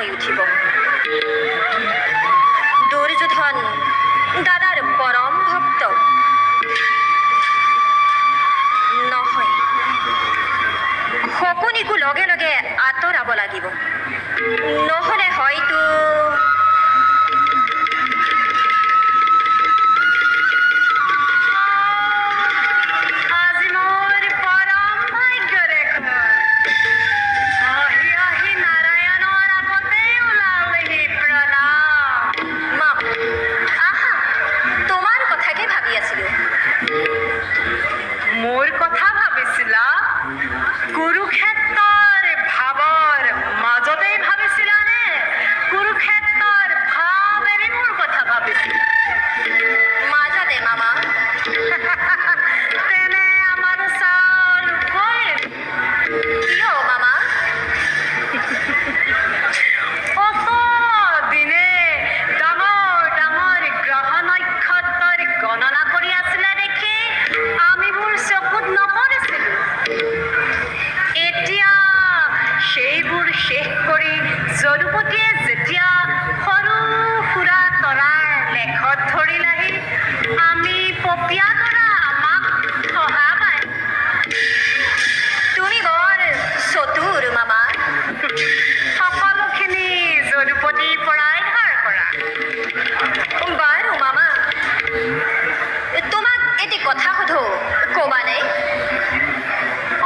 হৈ উঠিব। দুৰ্যোধন দাদাৰ পৰম ভক্ত নহয়, শকুনিকো লগে লগে আঁতৰাব লাগিব, নহ'লে হয়তো জৰুপতিয়ে যেতিয়া সৰু সুৰা তৰাৰ লেখত ধৰিলাহি, আমি পপীয়া তৰা আমাক সহা পায়। তুমি বৰ চতুৰ মামা, সকলোখিনি জৰুপতিৰ পৰাই ধাৰ কৰা। বাৰু মামা, তোমাক এটি কথা সোধো, ক'বানে?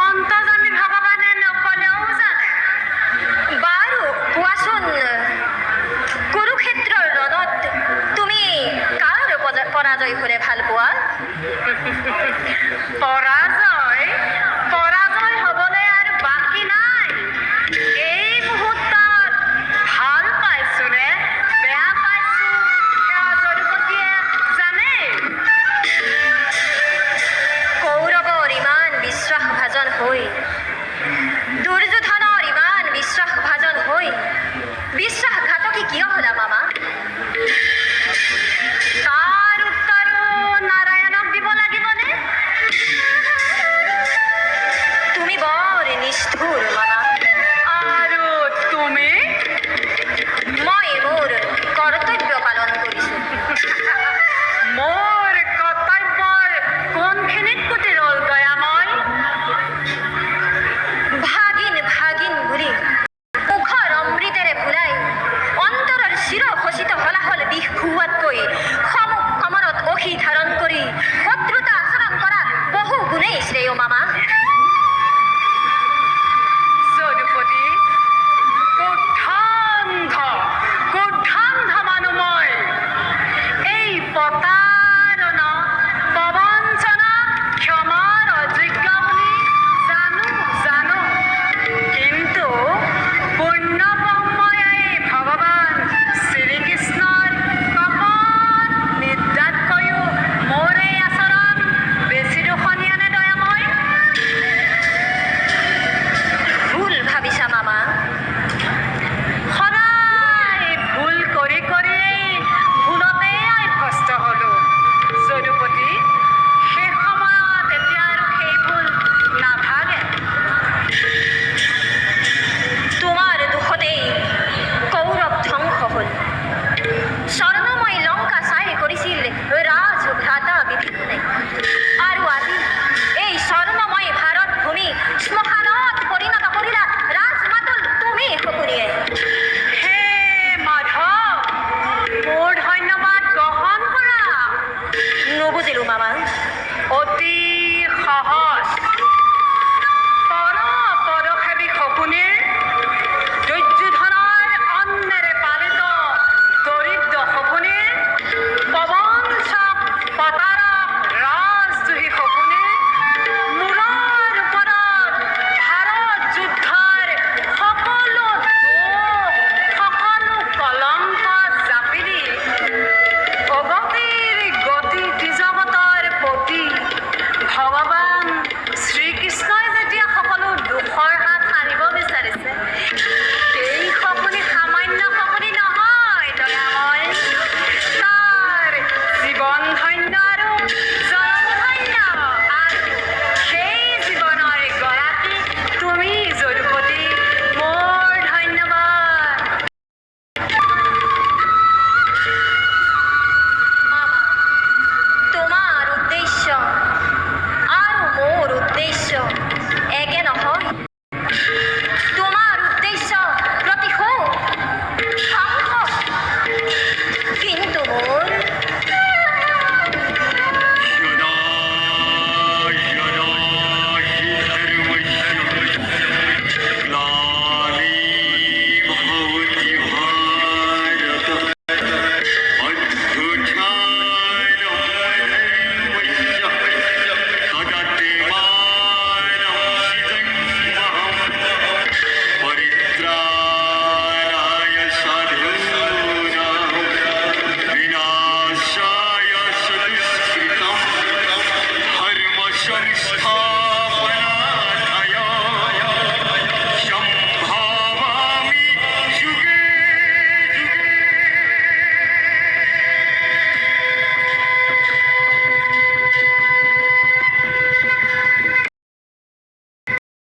অন্তৰ্যামী ভগৱানে নকলেও জানে। বাৰু কোৱাচোন, কুৰুক্ষেত্ৰৰ ৰণত তুমি কাৰ পৰাজয় হ'লে ভাল পোৱা? পৰাজয় হ'বলৈ আৰু বাকী নাই। এই মুহূৰ্তত ভাল পাইছো নে বেয়া পাইছো সেয়া জৰুপতিয়ে জানে। কৌৰৱৰ ইমান বিশ্বাসভাজন হৈ, দুৰ্যোধনৰ ইমান বিশ্বাসভাজন হৈ বিশ্বাসঘাতকী কিয় হ'লা মামা? তাৰ উত্তৰো নাৰায়ণক দিব লাগিবনে? তুমি বৰ নিষ্ঠুৰ মামা। আৰু তুমি? মই মোৰ কৰ্তব্য পালন কৰিছো। মোৰ কৰ্তব্যৰ কোনখিনিত পুতি ৰ'ল দয়াময়? ভাগিন ভাগিন বুলি মুখৰ অমৃতেৰে ভুলাই অন্তৰৰ চিৰঘোষিত হলাহল বিষ খুওৱাতকৈ সমুখ কমৰত অসি ধাৰণ কৰি শত্ৰুতা আচৰণ কৰা বহু গুণেই শ্ৰেয় মামা। জৰুপতি, কুৰ্ধান্ধ মানুহ মই। এই পতা